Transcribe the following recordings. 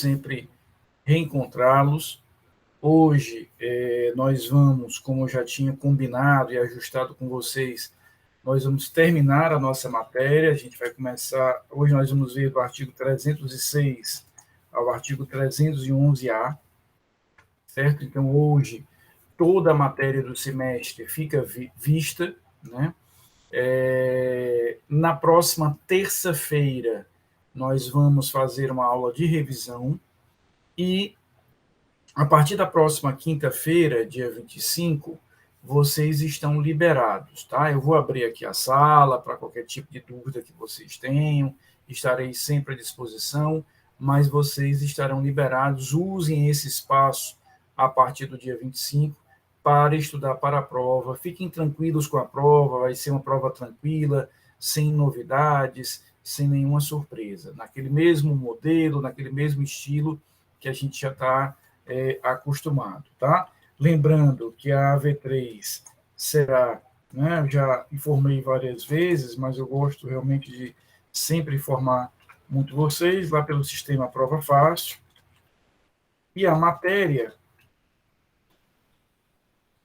sempre reencontrá-los. Hoje, nós vamos, como eu já tinha combinado e ajustado com vocês, nós vamos terminar a nossa matéria. A gente vai começar, hoje nós vamos ver do artigo 306 ao artigo 311A, certo? Então, hoje, toda a matéria do semestre fica vista, né? Na próxima terça-feira, nós vamos fazer uma aula de revisão e, a partir da próxima quinta-feira, dia 25, vocês estão liberados, tá? Eu vou abrir aqui a sala para qualquer tipo de dúvida que vocês tenham, estarei sempre à disposição, mas vocês estarão liberados. Usem esse espaço a partir do dia 25 para estudar para a prova. Fiquem tranquilos com a prova, vai ser uma prova tranquila, sem novidades, sem nenhuma surpresa. Naquele mesmo modelo, naquele mesmo estilo que a gente já está acostumado, tá? Lembrando que a AV3 será, né, já informei várias vezes, mas eu gosto realmente de sempre informar muito vocês, lá pelo sistema Prova Fácil. E a matéria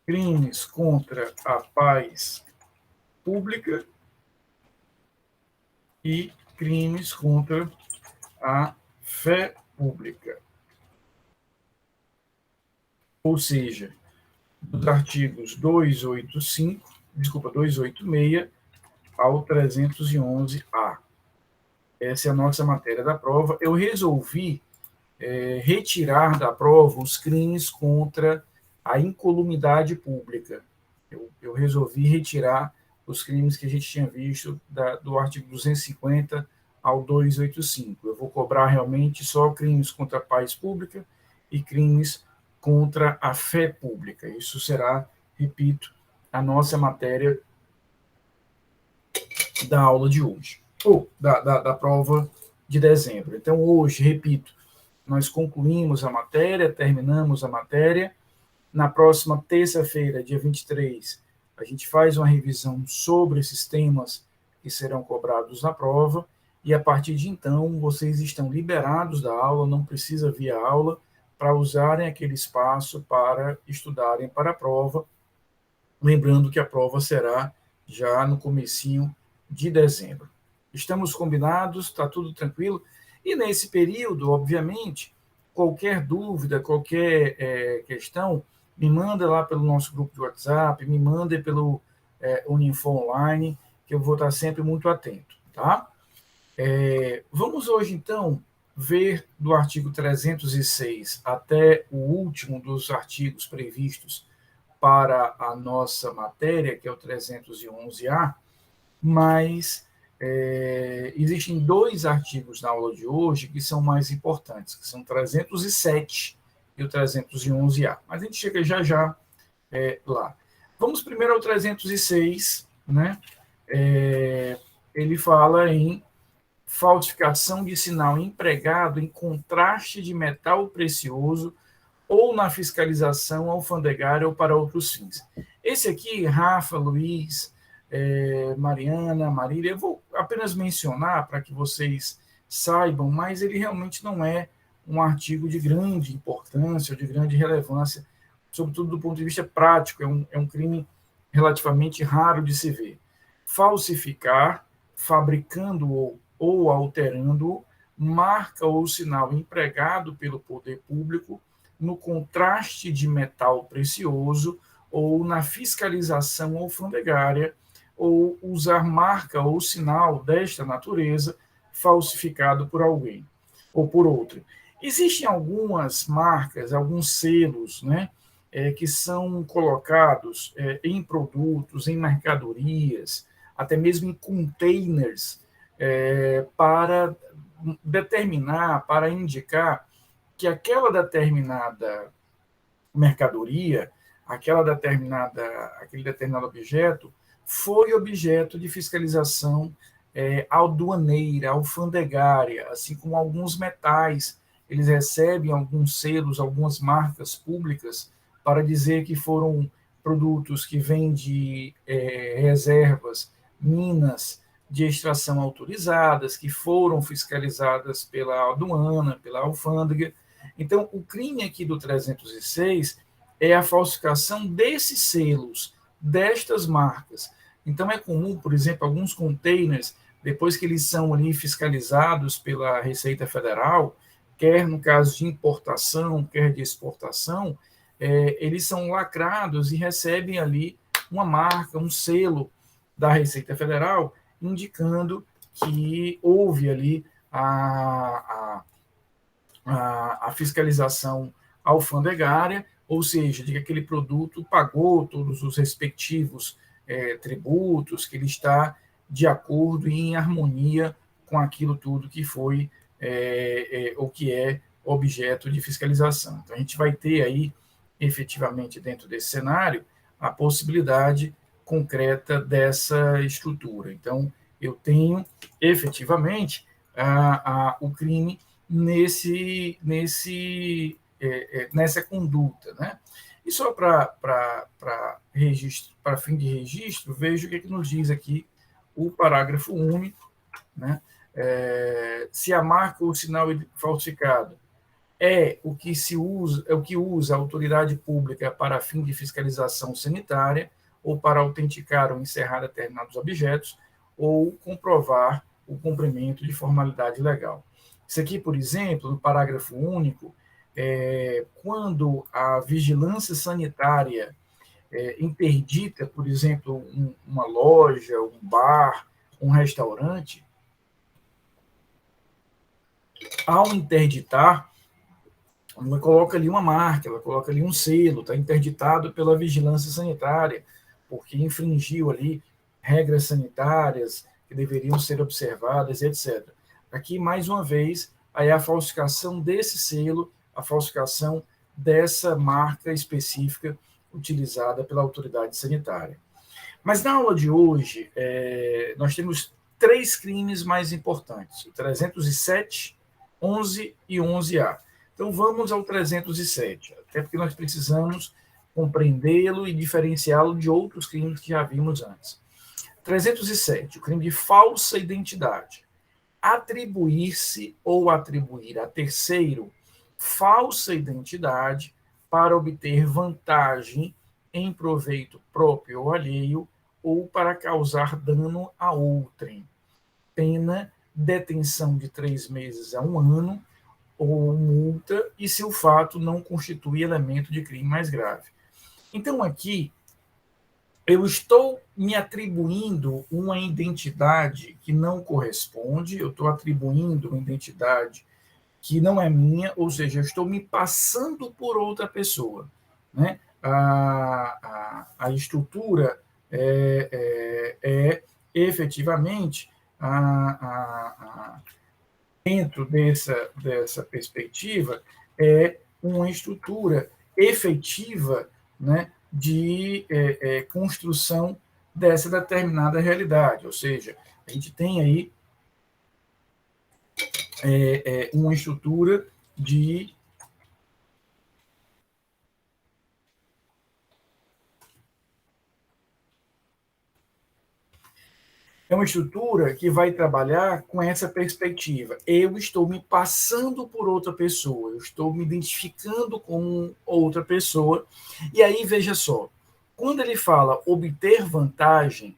crimes contra a paz pública e crimes contra a fé pública. Ou seja, dos artigos 286 ao 311A. Essa é a nossa matéria da prova. Eu resolvi retirar da prova os crimes contra a incolumidade pública. Eu resolvi retirar os crimes que a gente tinha visto do artigo 250 ao 285. Eu vou cobrar realmente só crimes contra a paz pública e crimes contra a fé pública. Isso será, repito, a nossa matéria da aula de hoje, ou da prova de dezembro. Então, hoje, repito, nós concluímos a matéria, terminamos a matéria. Na próxima terça-feira, dia 23, a gente faz uma revisão sobre esses temas que serão cobrados na prova, e a partir de então, vocês estão liberados da aula, não precisa vir à aula, para usarem aquele espaço para estudarem para a prova, lembrando que a prova será já no comecinho de dezembro. Estamos combinados, está tudo tranquilo, e nesse período, obviamente, qualquer dúvida, qualquer questão, me manda lá pelo nosso grupo de WhatsApp, me manda pelo Uninfo Online, que eu vou estar sempre muito atento, tá? Vamos hoje, então, ver do artigo 306 até o último dos artigos previstos para a nossa matéria, que é o 311A, mas existem dois artigos na aula de hoje que são mais importantes, que são o 307 e o 311A. Mas a gente chega já lá. Vamos primeiro ao 306, né? Ele fala em falsificação de sinal empregado em contraste de metal precioso ou na fiscalização alfandegária ou para outros fins. Esse aqui, Rafa, Luiz, Mariana, Marília, eu vou apenas mencionar para que vocês saibam, mas ele realmente não é um artigo de grande importância ou de grande relevância, sobretudo do ponto de vista prático, é um crime relativamente raro de se ver. Falsificar, fabricando ou alterando marca ou sinal empregado pelo poder público no contraste de metal precioso ou na fiscalização alfandegária, ou usar marca ou sinal desta natureza falsificado por alguém ou por outro. Existem algumas marcas, alguns selos, né, que são colocados em produtos, em mercadorias, até mesmo em containers, para determinar, para indicar que aquela determinada mercadoria, aquele determinado objeto, foi objeto de fiscalização aduaneira, alfandegária, assim como alguns metais, eles recebem alguns selos, algumas marcas públicas para dizer que foram produtos que vêm de reservas, minas de extração autorizadas, que foram fiscalizadas pela aduana, pela alfândega. Então, o crime aqui do 306 é a falsificação desses selos, destas marcas. Então, é comum, por exemplo, alguns containers, depois que eles são ali fiscalizados pela Receita Federal, quer no caso de importação, quer de exportação, eles são lacrados e recebem ali uma marca, um selo da Receita Federal, indicando que houve ali a fiscalização alfandegária, ou seja, de que aquele produto pagou todos os respectivos tributos, que ele está de acordo e em harmonia com aquilo tudo que foi ou que é objeto de fiscalização. Então, a gente vai ter aí, efetivamente, dentro desse cenário, a possibilidade concreta dessa estrutura. Então, eu tenho, efetivamente, o crime nessa conduta, né? E só para fim de registro, veja o que nos diz aqui o parágrafo único, né? Se a marca ou sinal falsificado é o que usa a autoridade pública para fim de fiscalização sanitária ou para autenticar ou encerrar determinados objetos ou comprovar o cumprimento de formalidade legal. Isso aqui, por exemplo, no parágrafo único, quando a vigilância sanitária interdita, por exemplo, uma loja, um bar, um restaurante, ao interditar, ela coloca ali uma marca, ela coloca ali um selo, está interditado pela vigilância sanitária, porque infringiu ali regras sanitárias que deveriam ser observadas, etc. Aqui, mais uma vez, aí a falsificação desse selo, a falsificação dessa marca específica utilizada pela autoridade sanitária. Mas na aula de hoje, nós temos 3 crimes mais importantes, o 307, 11 e 11A. Então, vamos ao 307, até porque nós precisamos compreendê-lo e diferenciá-lo de outros crimes que já vimos antes. 307, o crime de falsa identidade. Atribuir-se ou atribuir a terceiro falsa identidade para obter vantagem em proveito próprio ou alheio ou para causar dano a outrem. Pena, detenção de 3 meses a 1 ano, ou multa, e se o fato não constitui elemento de crime mais grave. Então, aqui, eu estou me atribuindo uma identidade que não corresponde, eu estou atribuindo uma identidade que não é minha, ou seja, eu estou me passando por outra pessoa, né? A estrutura é efetivamente dentro dessa perspectiva, é uma estrutura efetiva, né, de construção dessa determinada realidade. Ou seja, a gente tem aí uma estrutura de é uma estrutura que vai trabalhar com essa perspectiva. Eu estou me passando por outra pessoa, eu estou me identificando com outra pessoa. E aí, veja só, quando ele fala obter vantagem,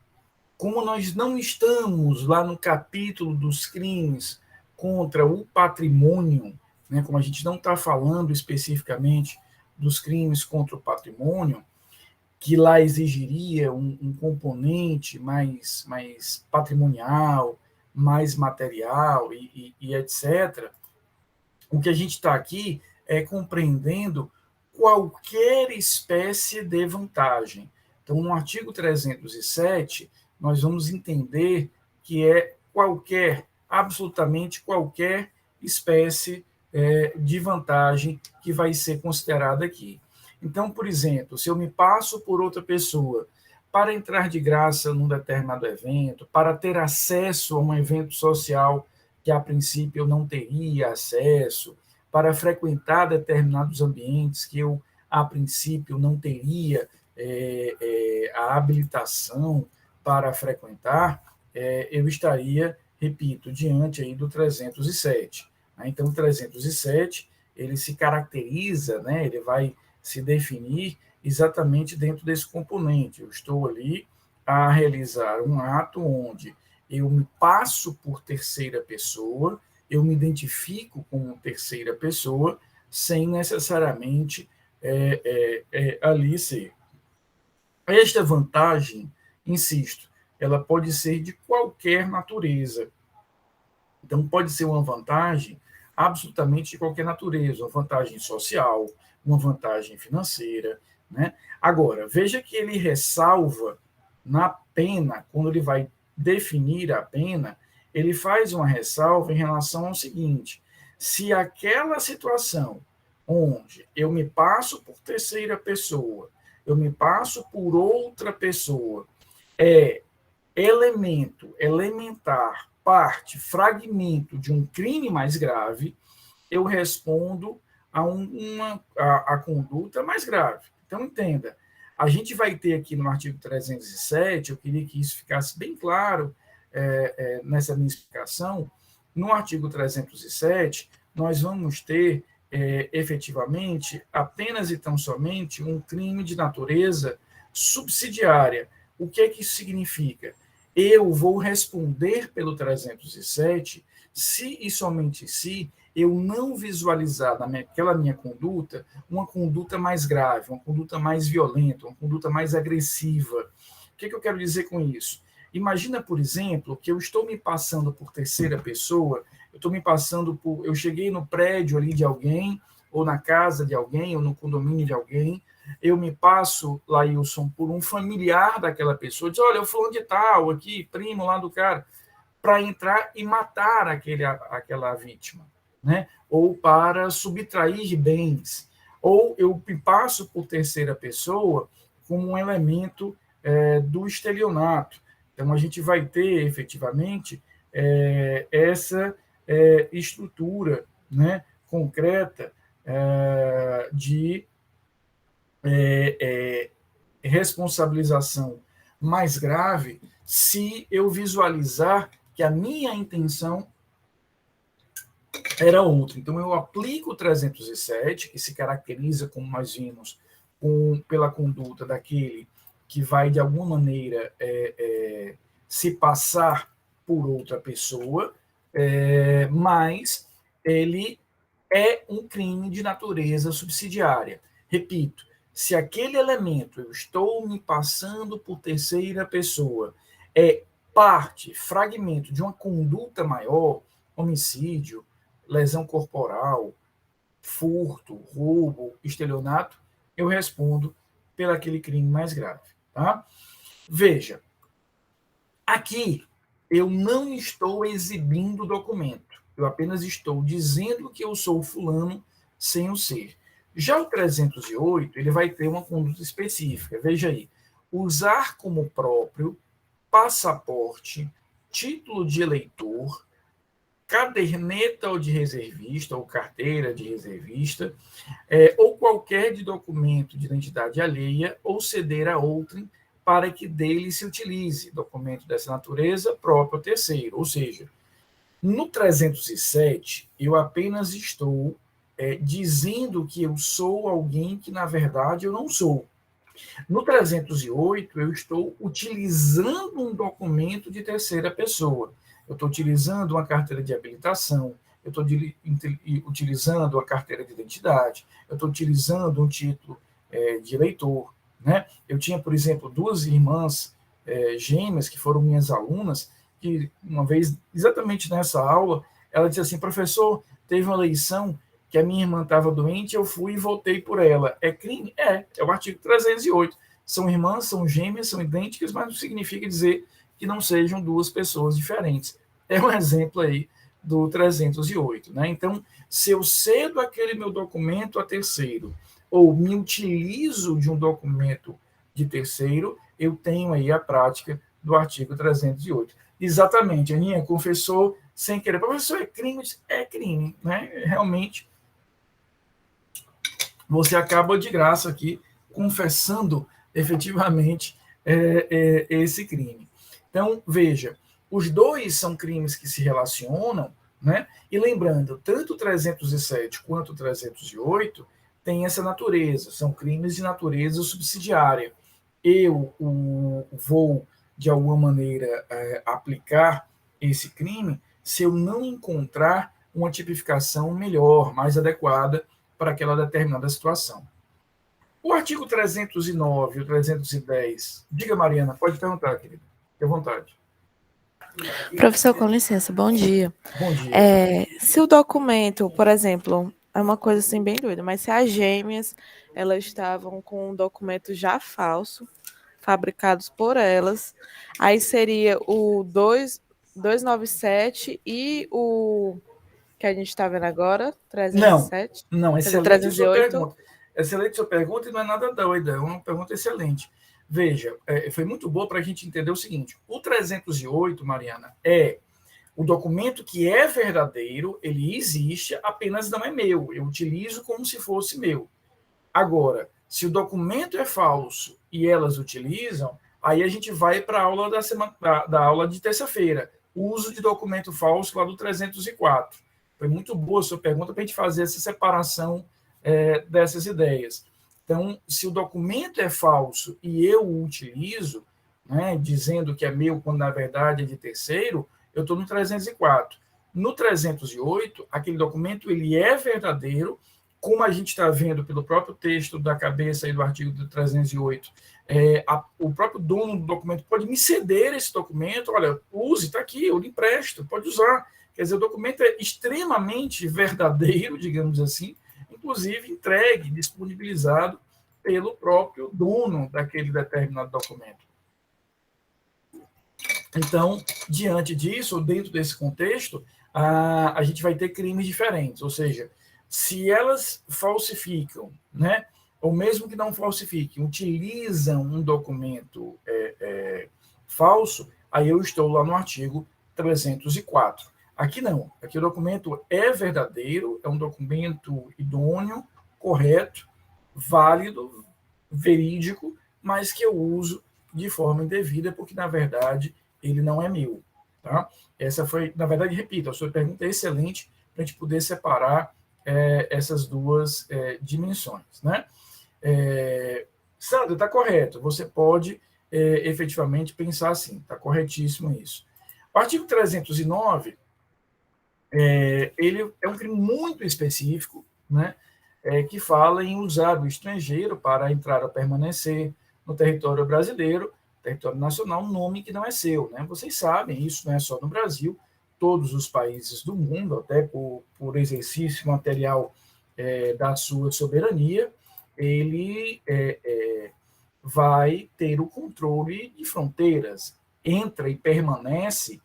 como nós não estamos lá no capítulo dos crimes contra o patrimônio, né, como a gente não está falando especificamente dos crimes contra o patrimônio, que lá exigiria um componente mais patrimonial, mais material e etc., o que a gente está aqui é compreendendo qualquer espécie de vantagem. Então, no artigo 307, nós vamos entender que é absolutamente qualquer espécie de vantagem que vai ser considerada aqui. Então, por exemplo, se eu me passo por outra pessoa para entrar de graça num determinado evento, para ter acesso a um evento social que a princípio eu não teria acesso, para frequentar determinados ambientes que eu a princípio não teria a habilitação para frequentar, eu estaria, repito, diante aí do 307. Né? Então, o 307, ele se caracteriza, né? Ele vai se definir exatamente dentro desse componente. Eu estou ali a realizar um ato onde eu me passo por terceira pessoa, eu me identifico como terceira pessoa, sem necessariamente ali ser. Esta vantagem, insisto, ela pode ser de qualquer natureza. Então, pode ser uma vantagem absolutamente de qualquer natureza, uma vantagem social, uma vantagem financeira. Né? Agora, veja que ele ressalva na pena, quando ele vai definir a pena, ele faz uma ressalva em relação ao seguinte: se aquela situação onde eu me passo por terceira pessoa, eu me passo por outra pessoa, é elemento, elementar, parte, fragmento de um crime mais grave, eu respondo a conduta mais grave. Então, entenda, a gente vai ter aqui no artigo 307, eu queria que isso ficasse bem claro nessa minha explicação, no artigo 307, nós vamos ter efetivamente apenas e tão somente um crime de natureza subsidiária. O que é que isso significa? Eu vou responder pelo 307 se e somente se eu não visualizar naquela minha conduta uma conduta mais grave, uma conduta mais violenta, uma conduta mais agressiva. O que eu quero dizer com isso? Imagina, por exemplo, que eu estou me passando por terceira pessoa, eu cheguei no prédio ali de alguém, ou na casa de alguém, ou no condomínio de alguém, eu me passo, Lailson, por um familiar daquela pessoa, diz, olha, eu fulano de tal, aqui, primo lá do cara, para entrar e matar aquela vítima, né? Ou para subtrair bens, ou eu me passo por terceira pessoa como um elemento do estelionato. Então, a gente vai ter, efetivamente, essa estrutura, né, concreta de responsabilização mais grave se eu visualizar que a minha intenção era outra. Então, eu aplico o 307, que se caracteriza, como nós vimos, pela conduta daquele que vai, de alguma maneira, se passar por outra pessoa, mas ele é um crime de natureza subsidiária. Repito, se aquele elemento, eu estou me passando por terceira pessoa, é parte, fragmento de uma conduta maior, homicídio, lesão corporal, furto, roubo, estelionato, eu respondo pelo aquele crime mais grave. Tá? Veja, aqui eu não estou exibindo o documento, eu apenas estou dizendo que eu sou fulano sem o ser. Já o 308, ele vai ter uma conduta específica. Veja aí, usar como próprio passaporte, título de eleitor, caderneta ou de reservista, ou carteira de reservista, ou qualquer de documento de identidade alheia, ou ceder a outrem para que dele se utilize, documento dessa natureza próprio ao terceiro. Ou seja, no 307, eu apenas estou dizendo que eu sou alguém que, na verdade, eu não sou. No 308, eu estou utilizando um documento de terceira pessoa. Eu estou utilizando uma carteira de habilitação, eu estou utilizando a carteira de identidade, eu estou utilizando um título de eleitor. Né? Eu tinha, por exemplo, duas irmãs gêmeas que foram minhas alunas, que uma vez, exatamente nessa aula, ela disse assim, professor, teve uma eleição que a minha irmã estava doente, eu fui e votei por ela. É crime? É o artigo 308. São irmãs, são gêmeas, são idênticas, mas não significa dizer que não sejam duas pessoas diferentes. É um exemplo aí do 308. Né? Então, se eu cedo aquele meu documento a terceiro, ou me utilizo de um documento de terceiro, eu tenho aí a prática do artigo 308. Exatamente, Aninha confessou sem querer. Professor, é crime? É crime, né? Realmente, você acaba de graça aqui confessando efetivamente esse crime. Então, veja, Os dois são crimes que se relacionam, né? E lembrando, tanto o 307 quanto o 308 têm essa natureza, são crimes de natureza subsidiária. Eu vou, de alguma maneira, aplicar esse crime se eu não encontrar uma tipificação melhor, mais adequada para aquela determinada situação. O artigo 309 e o 310, diga, Mariana, pode perguntar, querida, fique à vontade. Professor, com licença, bom dia. Bom dia. Se o documento, por exemplo, é uma coisa assim bem doida, mas se as gêmeas elas estavam com um documento já falso, fabricados por elas, aí seria o 297 e o que a gente está vendo agora, Não, 307, não, quer dizer, excelente a sua 308. pergunta. Excelente a sua pergunta e não é nada doida, é uma pergunta excelente. Veja, foi muito boa para a gente entender o seguinte: o 308, Mariana, é o documento que é verdadeiro, ele existe, apenas não é meu. Eu utilizo como se fosse meu. Agora, se o documento é falso e elas utilizam, aí a gente vai para a aula da aula de terça-feira. O uso de documento falso lá do 304. Foi muito boa a sua pergunta para a gente fazer essa separação dessas ideias. Então, se o documento é falso e eu o utilizo, né, dizendo que é meu quando na verdade é de terceiro, eu estou no 304. No 308, aquele documento ele é verdadeiro, como a gente está vendo pelo próprio texto da cabeça aí do artigo do 308, o próprio dono do documento pode me ceder esse documento, olha, use, está aqui, eu lhe empresto, pode usar. Quer dizer, o documento é extremamente verdadeiro, digamos assim, inclusive entregue, disponibilizado pelo próprio dono daquele determinado documento. Então, diante disso, dentro desse contexto, a gente vai ter crimes diferentes, ou seja, se elas falsificam, né, ou mesmo que não falsifiquem, utilizam um documento falso, aí eu estou lá no artigo 304. Aqui não, aqui o documento é verdadeiro, é um documento idôneo, correto, válido, verídico, mas que eu uso de forma indevida, porque, na verdade, ele não é meu. Tá? Essa foi, na verdade, repito, a sua pergunta é excelente para a gente poder separar essas duas dimensões. Né? Sandra, está correto, você pode efetivamente pensar assim, está corretíssimo isso. O artigo 309, ele é um crime muito específico, né, que fala em usar o estrangeiro para entrar ou permanecer no território brasileiro, território nacional, um nome que não é seu. Né? Vocês sabem, isso não é só no Brasil, todos os países do mundo, até por exercício material da sua soberania, ele vai ter o controle de fronteiras, entra e permanece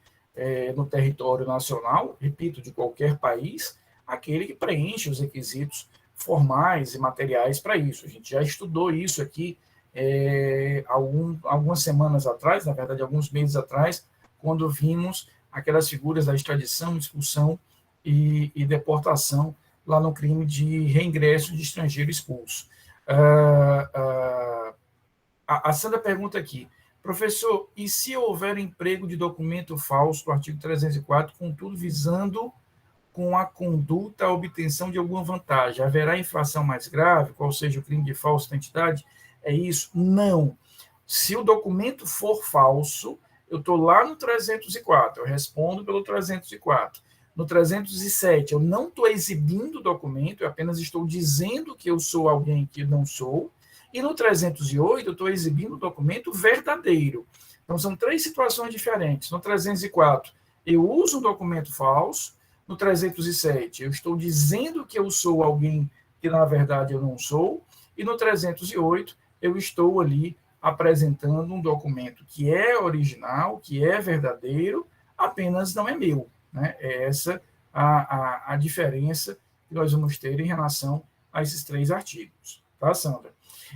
no território nacional, repito, de qualquer país, aquele que preenche os requisitos formais e materiais para isso. A gente já estudou isso aqui algumas semanas atrás, na verdade, alguns meses atrás, quando vimos aquelas figuras da extradição, expulsão e deportação lá no crime de reingresso de estrangeiro expulso. A Sandra pergunta aqui, professor, e se houver emprego de documento falso do artigo 304, contudo visando com a conduta a obtenção de alguma vantagem, haverá infração mais grave, qual seja o crime de falsa identidade? É isso? Não. Se o documento for falso, eu estou lá no 304, eu respondo pelo 304. No 307, eu não estou exibindo o documento, eu apenas estou dizendo que eu sou alguém que não sou. E no 308, eu estou exibindo o documento verdadeiro. Então, são três situações diferentes. No 304, eu uso um documento falso. No 307, eu estou dizendo que eu sou alguém que, na verdade, eu não sou. E no 308, eu estou ali apresentando um documento que é original, que é verdadeiro, apenas não é meu. Né? É essa a diferença que nós vamos ter em relação a esses três artigos. Tá, Sandra?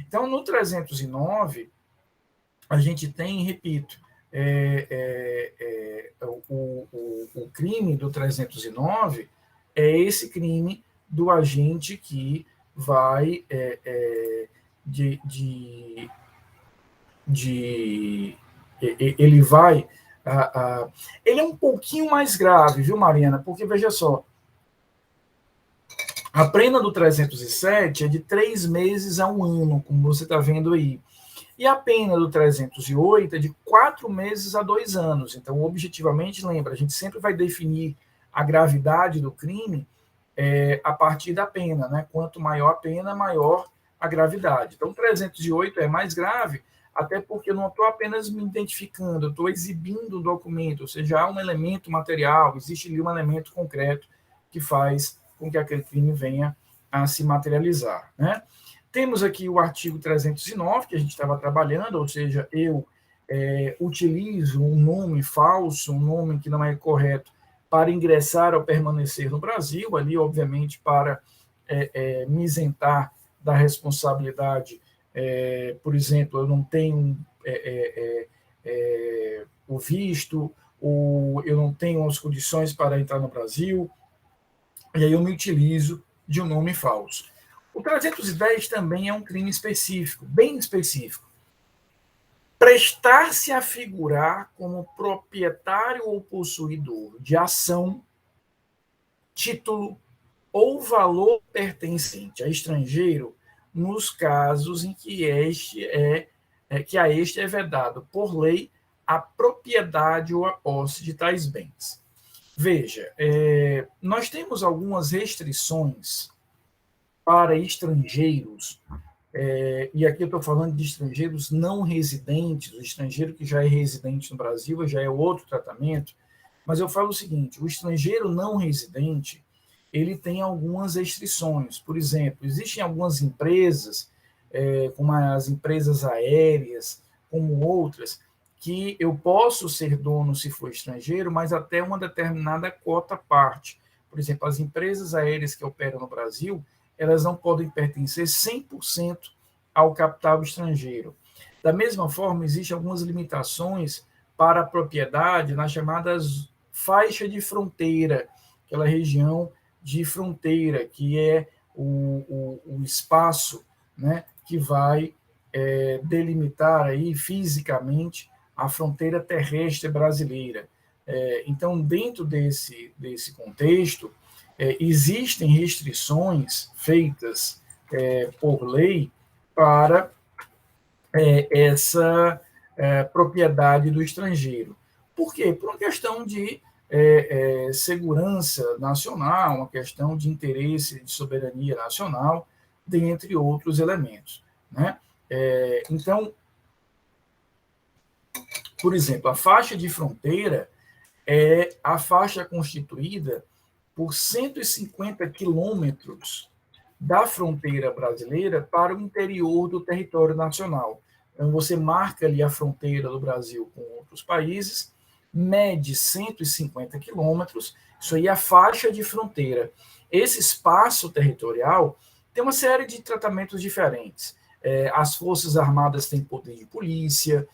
Então, no 309, a gente tem, repito, o crime do 309 é esse crime do agente que vai ele vai Ele é um pouquinho mais grave, viu, Mariana? Porque, veja só, a pena do 307 é de 3 meses a 1 ano, como você está vendo aí. E a pena do 308 é de 4 meses a 2 anos. Então, objetivamente, lembra, a gente sempre vai definir a gravidade do crime a partir da pena, né? Quanto maior a pena, maior a gravidade. Então, 308 é mais grave, até porque eu não estou apenas me identificando, eu estou exibindo um documento, ou seja, há um elemento material, existe ali um elemento concreto que faz com que aquele crime venha a se materializar, né? Temos aqui o artigo 309, que a gente estava trabalhando, ou seja, eu utilizo um nome falso, um nome que não é correto, para ingressar ou permanecer no Brasil, ali, obviamente, para me isentar da responsabilidade. Por exemplo, eu não tenho o visto, ou eu não tenho as condições para entrar no Brasil, e aí eu me utilizo de um nome falso. O 310 também é um crime específico, bem específico. Prestar-se a figurar como proprietário ou possuidor de ação, título ou valor pertencente a estrangeiro nos casos em que que a este é vedado por lei a propriedade ou a posse de tais bens. Veja, nós temos algumas restrições para estrangeiros, e aqui eu estou falando de estrangeiros não residentes, o estrangeiro que já é residente no Brasil já é outro tratamento, mas eu falo o seguinte, o estrangeiro não residente, ele tem algumas restrições. Por exemplo, existem algumas empresas, como as empresas aéreas, como outras, que eu posso ser dono se for estrangeiro, mas até uma determinada cota parte. Por exemplo, as empresas aéreas que operam no Brasil, elas não podem pertencer 100% ao capital estrangeiro. Da mesma forma, existem algumas limitações para a propriedade nas chamadas faixa de fronteira, aquela região de fronteira, que é o espaço, né, que vai delimitar aí fisicamente a fronteira terrestre brasileira. Então, dentro desse contexto, existem restrições feitas por lei para essa propriedade do estrangeiro. Por quê? Por uma questão de segurança nacional, uma questão de interesse de soberania nacional, dentre outros elementos, né? Então, por exemplo, a faixa de fronteira é a faixa constituída por 150 quilômetros da fronteira brasileira para o interior do território nacional. Então, você marca ali a fronteira do Brasil com outros países, mede 150 quilômetros, isso aí é a faixa de fronteira. Esse espaço territorial tem uma série de tratamentos diferentes. As Forças Armadas têm poder de polícia,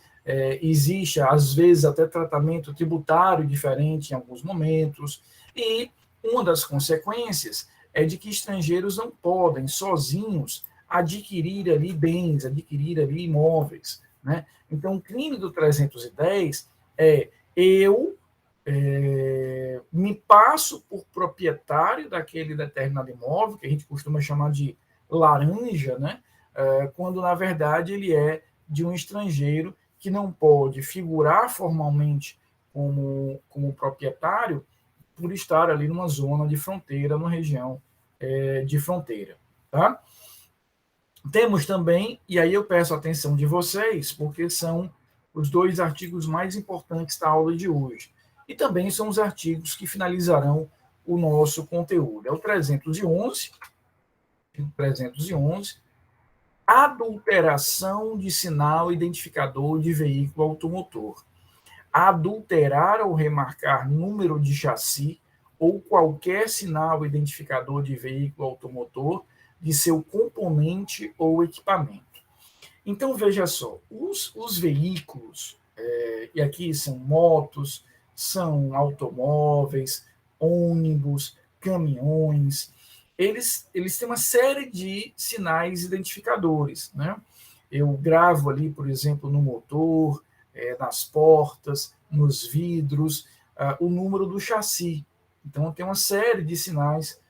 existe, às vezes, até tratamento tributário diferente em alguns momentos, e uma das consequências é de que estrangeiros não podem, sozinhos, adquirir ali bens, adquirir ali imóveis, né? Então, o crime do 310 eu me passo por proprietário daquele determinado imóvel, que a gente costuma chamar de laranja, né? Quando, na verdade, ele é de um estrangeiro que não pode figurar formalmente como proprietário por estar ali numa zona de fronteira, numa região de fronteira. Tá? Temos também, e aí eu peço a atenção de vocês, porque são os 2 artigos mais importantes da aula de hoje. E também são os artigos que finalizarão o nosso conteúdo. É o 311, adulteração de sinal identificador de veículo automotor. Adulterar ou remarcar número de chassi ou qualquer sinal identificador de veículo automotor de seu componente ou equipamento. Então, veja só, os veículos, e aqui são motos, são automóveis, ônibus, caminhões, eles têm uma série de sinais identificadores, né? Eu gravo ali, por exemplo, no motor, nas portas, nos vidros, o número do chassi. Então, tem uma série de sinais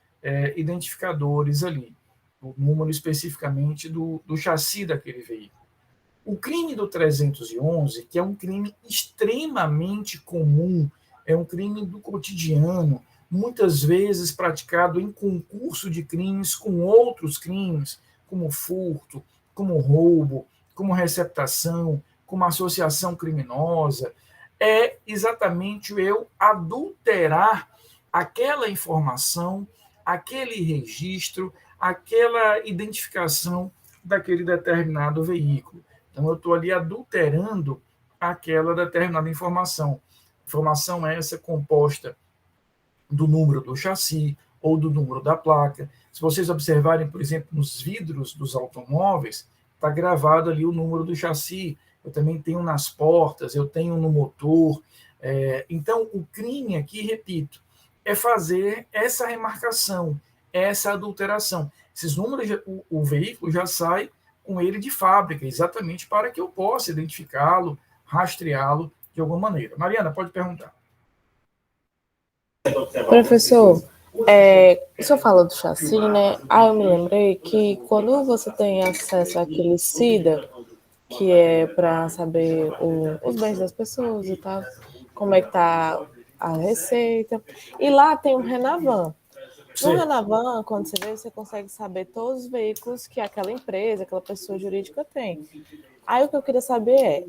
identificadores ali, o número especificamente do chassi daquele veículo. O crime do 311, que é um crime extremamente comum, é um crime do cotidiano, muitas vezes praticado em concurso de crimes com outros crimes, como furto, como roubo, como receptação, como associação criminosa, é exatamente eu adulterar aquela informação, aquele registro, aquela identificação daquele determinado veículo. Então, eu estou ali adulterando aquela determinada informação. Informação essa composta do número do chassi ou do número da placa. Se vocês observarem, por exemplo, nos vidros dos automóveis, está gravado ali o número do chassi. Eu também tenho nas portas, eu tenho no motor. Então, o crime aqui, repito, é fazer essa remarcação, essa adulteração. Esses números, o veículo já sai com ele de fábrica, exatamente para que eu possa identificá-lo, rastreá-lo de alguma maneira. Mariana, pode perguntar. Professor, o senhor fala do chassi, né? Eu me lembrei que quando você tem acesso àquele SIDA, que é para saber os bens das pessoas e tal, como é que tá a receita, e lá tem um Renavan. No Renavan, quando você vê, você consegue saber todos os veículos que aquela empresa, aquela pessoa jurídica tem. Aí o que eu queria saber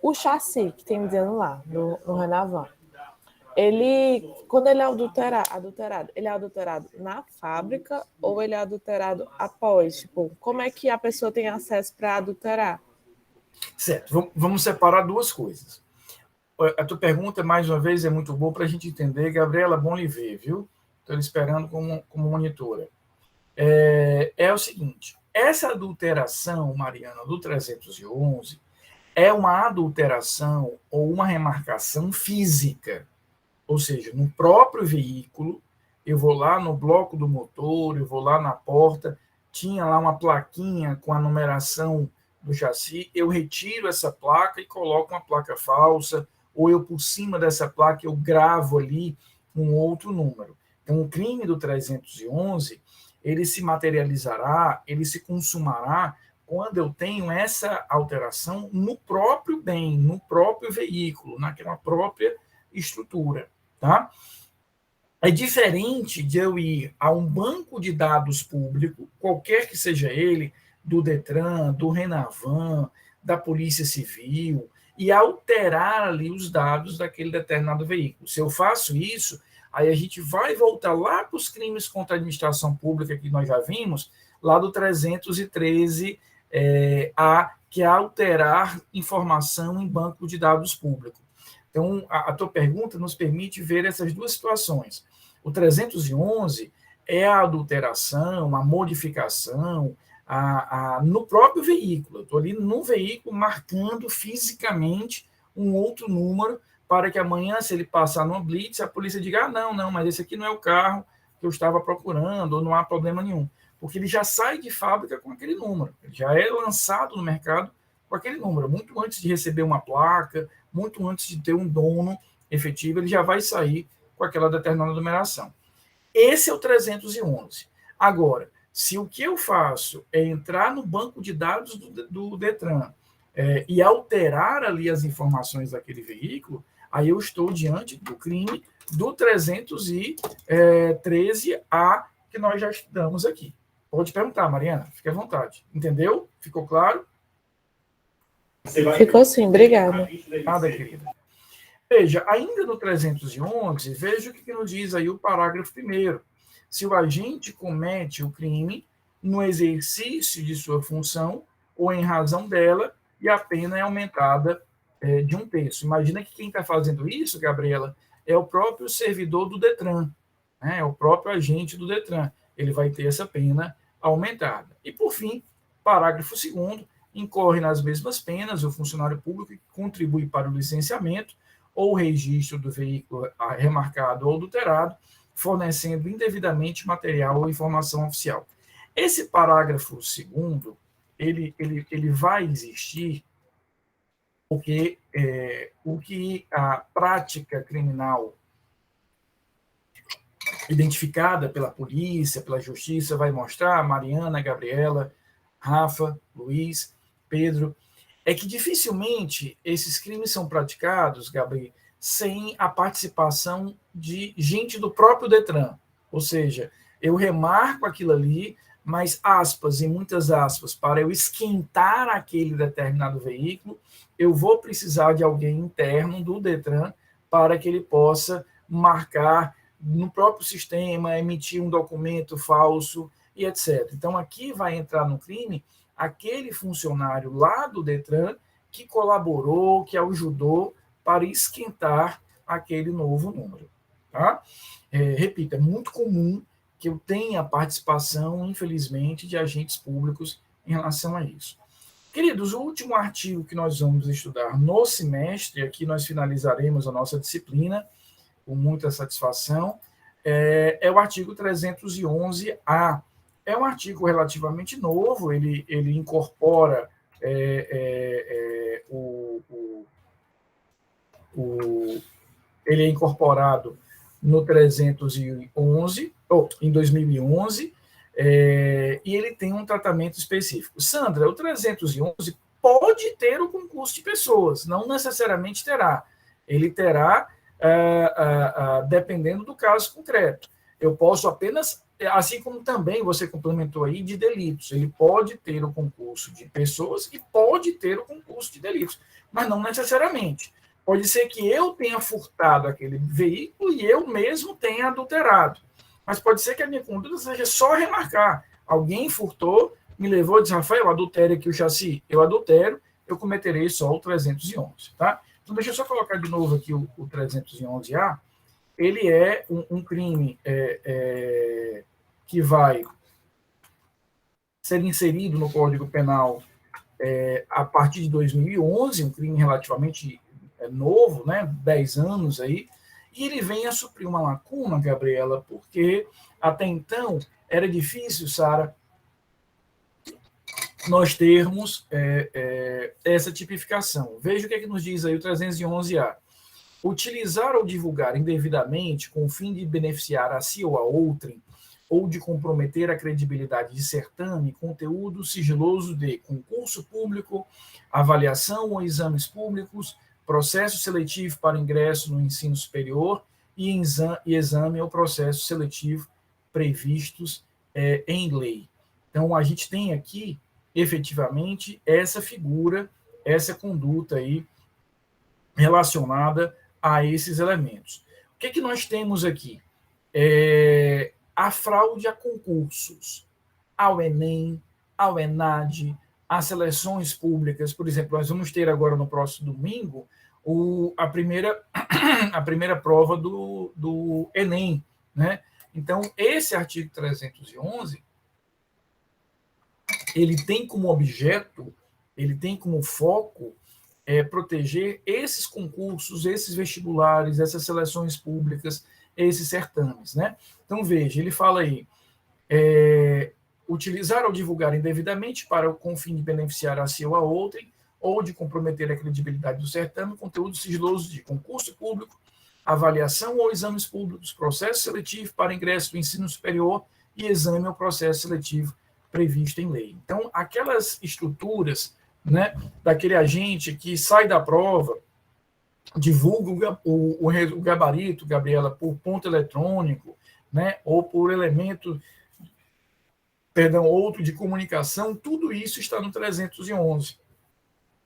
o chassi que tem dizendo lá, no Renavan. Quando ele é adulterado, ele é adulterado na fábrica ou ele é adulterado após? Tipo, como é que a pessoa tem acesso para adulterar? Certo, vamos separar duas coisas. A tua pergunta, mais uma vez, é muito boa para a gente entender. Gabriela, bom lhe ver, viu? Estou esperando como monitora. É o seguinte, essa adulteração, Mariana, do 311, é uma adulteração ou uma remarcação física. Ou seja, no próprio veículo, eu vou lá no bloco do motor, eu vou lá na porta, tinha lá uma plaquinha com a numeração do chassi, eu retiro essa placa e coloco uma placa falsa, ou eu, por cima dessa placa, eu gravo ali um outro número. Então, o crime do 311, ele se materializará, ele se consumará quando eu tenho essa alteração no próprio bem, no próprio veículo, naquela própria estrutura. Tá? É diferente de eu ir a um banco de dados público, qualquer que seja ele, do Detran, do Renavan, da Polícia Civil, e alterar ali os dados daquele determinado veículo. Se eu faço isso, aí a gente vai voltar lá para os crimes contra a administração pública que nós já vimos, lá do 313 que é alterar informação em banco de dados público. Então, a tua pergunta nos permite ver essas duas situações. O 311 é a adulteração, a modificação no próprio veículo. Eu estou ali no veículo marcando fisicamente um outro número para que amanhã, se ele passar numa blitz, a polícia diga, não, mas esse aqui não é o carro que eu estava procurando, ou não há problema nenhum. Porque ele já sai de fábrica com aquele número. Ele já é lançado no mercado com aquele número. Muito antes de receber uma placa, muito antes de ter um dono efetivo, ele já vai sair com aquela determinada numeração. Esse é o 311. Agora, se o que eu faço é entrar no banco de dados do Detran e alterar ali as informações daquele veículo, aí eu estou diante do crime do 313A que nós já estudamos aqui. Pode perguntar, Mariana, fique à vontade. Entendeu? Ficou claro? Ficou sim, obrigada. Nada, querida. Veja, ainda no 311, veja o que nos diz aí o parágrafo 1º. Se o agente comete o crime no exercício de sua função ou em razão dela, e a pena é aumentada de 1/3. Imagina que quem está fazendo isso, Gabriela, é o próprio servidor do Detran, né? É o próprio agente do Detran. Ele vai ter essa pena aumentada. E, por fim, parágrafo 2º, incorre nas mesmas penas o funcionário público que contribui para o licenciamento ou registro do veículo remarcado ou adulterado, fornecendo indevidamente material ou informação oficial. Esse parágrafo 2º, ele vai existir porque o que a prática criminal identificada pela polícia, pela justiça, vai mostrar, Mariana, Gabriela, Rafa, Luiz, Pedro, é que dificilmente esses crimes são praticados, Gabriel, sem a participação de gente do próprio Detran. Ou seja, eu remarco aquilo ali, mas aspas, e muitas aspas, para eu esquentar aquele determinado veículo, eu vou precisar de alguém interno do Detran para que ele possa marcar no próprio sistema, emitir um documento falso e etc. Então, aqui vai entrar no crime aquele funcionário lá do Detran que colaborou, que ajudou para esquentar aquele novo número. Tá? Repito, é muito comum que eu tenha participação, infelizmente, de agentes públicos em relação a isso. Queridos, o último artigo que nós vamos estudar no semestre, aqui nós finalizaremos a nossa disciplina com muita satisfação, é o artigo 311-A. É um artigo relativamente novo, ele incorpora ele é incorporado no 311, em 2011, e ele tem um tratamento específico. Sandra, o 311 pode ter o concurso de pessoas, não necessariamente terá. Ele terá, dependendo do caso concreto. Eu posso apenas, assim como também você complementou aí, de delitos. Ele pode ter o concurso de pessoas e pode ter o concurso de delitos, mas não necessariamente. Pode ser que eu tenha furtado aquele veículo e eu mesmo tenha adulterado. Mas pode ser que a minha conduta seja só remarcar. Alguém furtou, me levou e disse, Rafael, adultere aqui o chassi. Eu adultero, eu cometerei só o 311. Tá? Então, deixa eu só colocar de novo aqui o 311-A. Ele é um crime que vai ser inserido no Código Penal a partir de 2011, um crime relativamente novo, né, 10 anos aí, e ele vem a suprir uma lacuna, Gabriela, porque até então era difícil, Sara, nós termos essa tipificação. Veja o que é que nos diz aí o 311-A. Utilizar ou divulgar indevidamente com o fim de beneficiar a si ou a outrem, ou de comprometer a credibilidade de certame, conteúdo sigiloso de concurso público, avaliação ou exames públicos, processo seletivo para ingresso no ensino superior e exame ou processo seletivo previstos em lei. Então, a gente tem aqui, efetivamente, essa figura, essa conduta aí relacionada a esses elementos. O que nós temos aqui? A fraude a concursos, ao Enem, ao ENAD, às seleções públicas. Por exemplo, nós vamos ter agora no próximo domingo a primeira prova do Enem. Né? Então, esse artigo 311, ele tem como objeto, ele tem como foco proteger esses concursos, esses vestibulares, essas seleções públicas, esses certames. Né? Então, veja, ele fala aí, utilizar ou divulgar indevidamente para com o fim de beneficiar a si ou a outrem, ou de comprometer a credibilidade do certame, conteúdo sigiloso de concurso público, avaliação ou exames públicos, processo seletivo para ingresso do ensino superior e exame ou processo seletivo previsto em lei. Então, aquelas estruturas, né, daquele agente que sai da prova, divulga o gabarito, Gabriela, por ponto eletrônico, né, ou por elemento, outro de comunicação, tudo isso está no 311.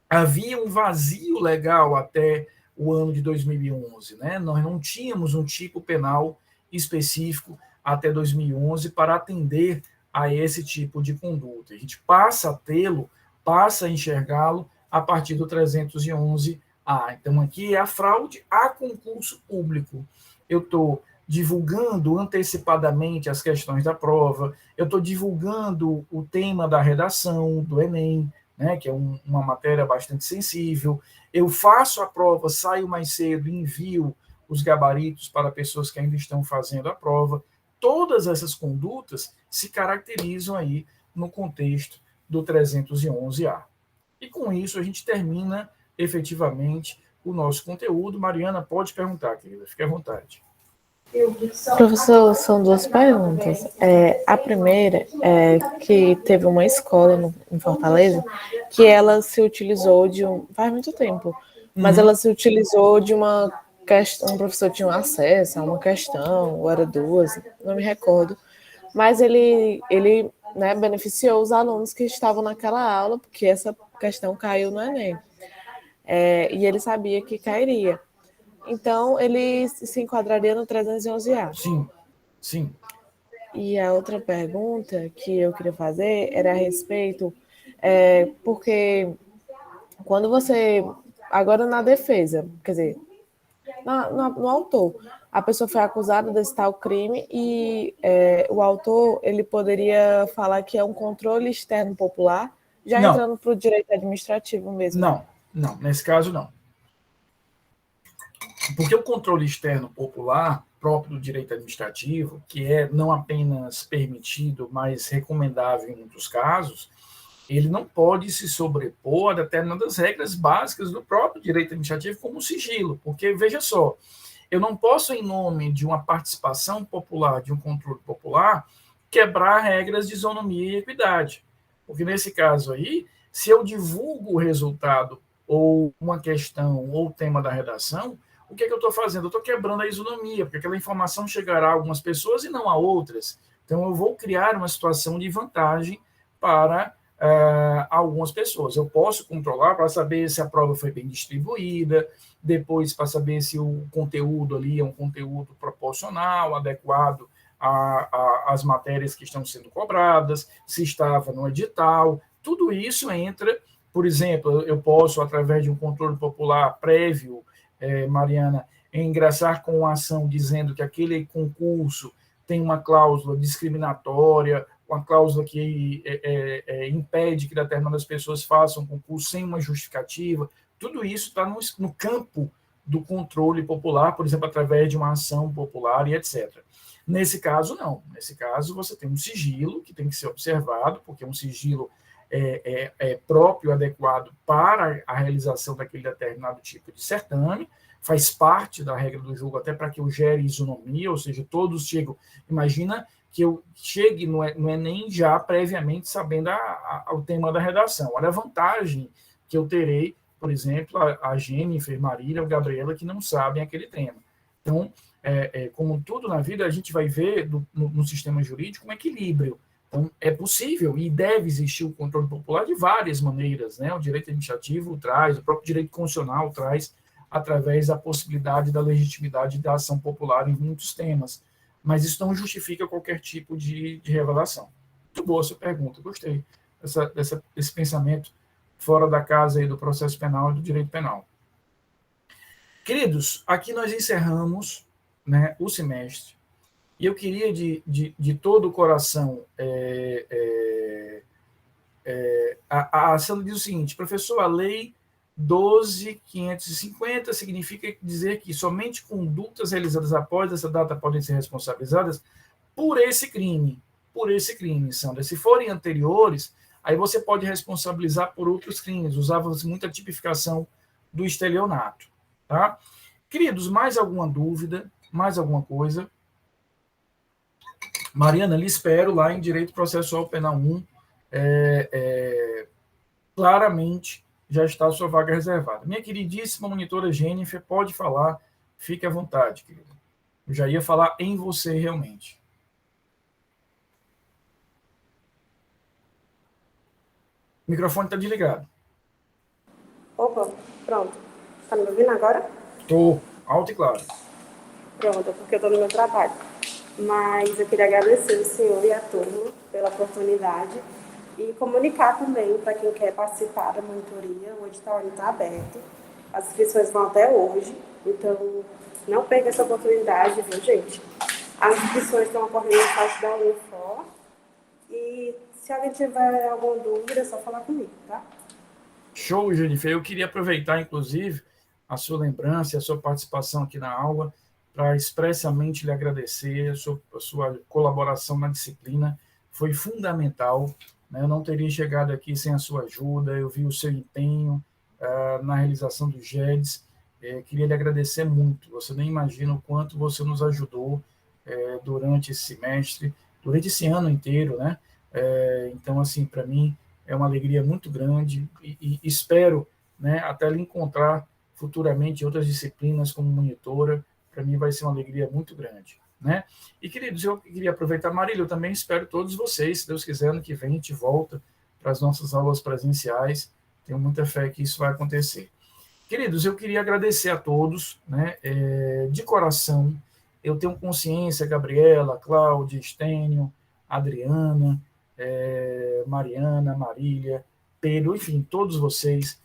Havia um vazio legal até o ano de 2011, né? Nós não tínhamos um tipo penal específico até 2011 para atender a esse tipo de conduta. A gente passa a tê-lo, passa a enxergá-lo a partir do 311-A. Então, aqui é a fraude a concurso público. Eu estou divulgando antecipadamente as questões da prova, eu estou divulgando o tema da redação do Enem, né, que é uma matéria bastante sensível, eu faço a prova, saio mais cedo, envio os gabaritos para pessoas que ainda estão fazendo a prova. Todas essas condutas se caracterizam aí no contexto do 311-A. E com isso a gente termina efetivamente o nosso conteúdo. Mariana, pode perguntar, querida, fique à vontade. Professor, são duas perguntas. A primeira é que teve uma escola em Fortaleza que ela se utilizou faz muito tempo, mas ela se utilizou de uma questão, um professor tinha acesso a uma questão, ou era duas, não me recordo, mas ele né, beneficiou os alunos que estavam naquela aula, porque essa questão caiu no Enem. E ele sabia que cairia. Então, ele se enquadraria no 311A. Sim, sim. E a outra pergunta que eu queria fazer era a respeito, porque quando você, agora na defesa, quer dizer, no autor, a pessoa foi acusada desse tal crime e o autor, ele poderia falar que é um controle externo popular, já Não. entrando para o direito administrativo mesmo. Não, nesse caso não. Porque o controle externo popular, próprio do direito administrativo, que é não apenas permitido, mas recomendável em muitos casos, ele não pode se sobrepor a determinadas regras básicas do próprio direito administrativo, como o sigilo. Porque, veja só, eu não posso, em nome de uma participação popular, de um controle popular, quebrar regras de isonomia e equidade. Porque, nesse caso aí, se eu divulgo o resultado ou uma questão ou o tema da redação, o que é que eu estou fazendo? Eu estou quebrando a isonomia, porque aquela informação chegará a algumas pessoas e não a outras. Então, eu vou criar uma situação de vantagem para algumas pessoas. Eu posso controlar para saber se a prova foi bem distribuída, depois para saber se o conteúdo ali é um conteúdo proporcional, adequado às matérias que estão sendo cobradas, se estava no edital. Tudo isso entra, por exemplo, eu posso, através de um controle popular prévio, Mariana, ingressar com uma ação dizendo que aquele concurso tem uma cláusula discriminatória, uma cláusula que impede que determinadas pessoas façam concurso sem uma justificativa. Tudo isso está no campo do controle popular, por exemplo, através de uma ação popular e etc. Nesse caso, não. Nesse caso, você tem um sigilo que tem que ser observado, porque um sigilo próprio, adequado para a realização daquele determinado tipo de certame, faz parte da regra do jogo, até para que eu gere isonomia, ou seja, todos chegam. Imagina que eu chegue no Enem já previamente sabendo o tema da redação. Olha a vantagem que eu terei, por exemplo, a Jennifer, Marília ou Gabriela, que não sabem aquele tema. Então, como tudo na vida, a gente vai ver no sistema jurídico um equilíbrio. Então, é possível e deve existir o controle popular de várias maneiras, né? O direito administrativo traz, o próprio direito constitucional traz, através da possibilidade da legitimidade da ação popular em muitos temas. Mas isso não justifica qualquer tipo de revelação. Muito boa essa pergunta, gostei desse pensamento fora da casa aí do processo penal e do direito penal. Queridos, aqui nós encerramos, né, o semestre, e eu queria de todo o coração a Sandra diz o seguinte: professor, a lei 12.550 significa dizer que somente condutas realizadas após essa data podem ser responsabilizadas por esse crime, Sandra. Se forem anteriores, aí você pode responsabilizar por outros crimes. Usava-se muita tipificação do estelionato. Tá? Queridos, mais alguma dúvida? Mais alguma coisa? Mariana, lhe espero lá em Direito Processual Penal 1. Claramente já está a sua vaga reservada. Minha queridíssima monitora Jennifer, pode falar, fique à vontade, querida. Eu já ia falar em você realmente. O microfone está desligado. Opa, pronto. Tá me ouvindo agora? Estou, alto e claro. Pronto, porque eu estou no meu trabalho. Mas eu queria agradecer o senhor e a turma pela oportunidade e comunicar também para quem quer participar da monitoria. O edital está aberto, as inscrições vão até hoje, então não perca essa oportunidade, viu, gente? As inscrições estão ocorrendo no site da Unifor e se alguém tiver alguma dúvida é só falar comigo, tá? Show, Jennifer. Eu queria aproveitar, inclusive, a sua lembrança e a sua participação aqui na aula para expressamente lhe agradecer a sua colaboração na disciplina. Foi fundamental, né? Eu não teria chegado aqui sem a sua ajuda, eu vi o seu empenho, na realização do GEDS. Queria lhe agradecer muito. Você nem imagina o quanto você nos ajudou durante esse semestre, durante esse ano inteiro, né? Então, assim, para mim é uma alegria muito grande e espero, né, até lhe encontrar futuramente em outras disciplinas como monitora. Para mim vai ser uma alegria muito grande, né? E, queridos, eu queria aproveitar, Marília, eu também espero todos vocês, se Deus quiser, ano que vem a gente volta para as nossas aulas presenciais. Tenho muita fé que isso vai acontecer. Queridos, eu queria agradecer a todos, né, de coração. Eu tenho consciência, Gabriela, Cláudia, Estênio, Adriana, Mariana, Marília, Pedro, enfim, todos vocês.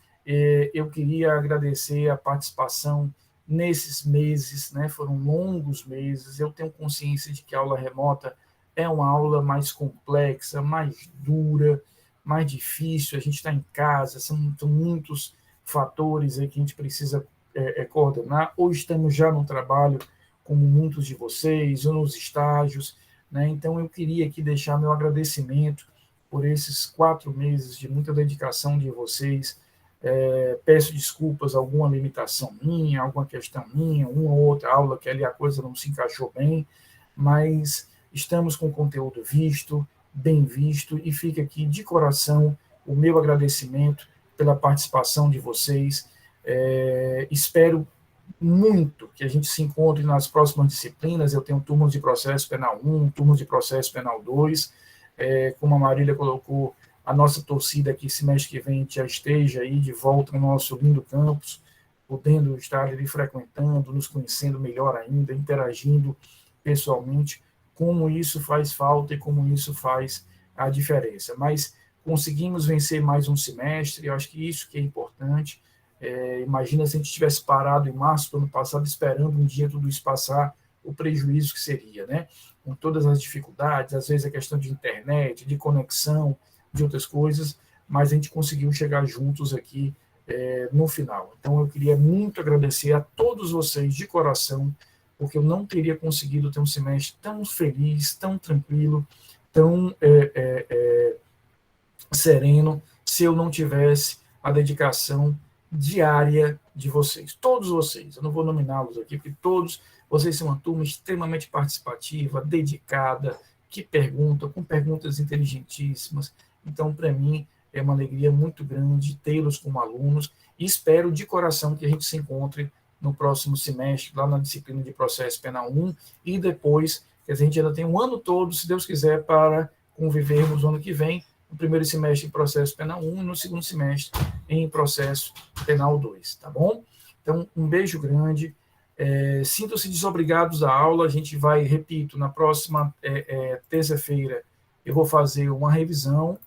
Eu queria agradecer a participação nesses meses, né, foram longos meses. Eu tenho consciência de que a aula remota é uma aula mais complexa, mais dura, mais difícil. A gente está em casa, são muitos fatores aí que a gente precisa coordenar, ou estamos já no trabalho, como muitos de vocês, ou nos estágios, né? Então, eu queria aqui deixar meu agradecimento por esses 4 meses de muita dedicação de vocês. Peço desculpas, alguma limitação minha, alguma questão minha, uma ou outra aula que ali a coisa não se encaixou bem, mas estamos com o conteúdo visto, bem visto, e fica aqui de coração o meu agradecimento pela participação de vocês. Espero muito que a gente se encontre nas próximas disciplinas. Eu tenho turmas de processo penal 1, turmas de processo penal 2, como a Marília colocou, a nossa torcida aqui, semestre que vem, já esteja aí de volta no nosso lindo campus, podendo estar ali frequentando, nos conhecendo melhor ainda, interagindo pessoalmente, como isso faz falta e como isso faz a diferença. Mas conseguimos vencer mais um semestre, eu acho que isso que é importante. Imagina se a gente tivesse parado em março do ano passado, esperando um dia tudo isso passar, o prejuízo que seria, né? Com todas as dificuldades, às vezes a questão de internet, de conexão, de outras coisas, mas a gente conseguiu chegar juntos aqui no final. Então, eu queria muito agradecer a todos vocês de coração, porque eu não teria conseguido ter um semestre tão feliz, tão tranquilo, tão sereno, se eu não tivesse a dedicação diária de vocês. Todos vocês, eu não vou nominá-los aqui, porque todos vocês são uma turma extremamente participativa, dedicada, que pergunta, com perguntas inteligentíssimas. Então, para mim, é uma alegria muito grande tê-los como alunos, e espero de coração que a gente se encontre no próximo semestre, lá na disciplina de processo penal 1, e depois, que a gente ainda tem um ano todo, se Deus quiser, para convivermos no ano que vem, no primeiro semestre em processo penal 1 e no segundo semestre em processo penal 2, tá bom? Então, um beijo grande, sintam-se desobrigados da aula. A gente vai, repito, na próxima terça-feira eu vou fazer uma revisão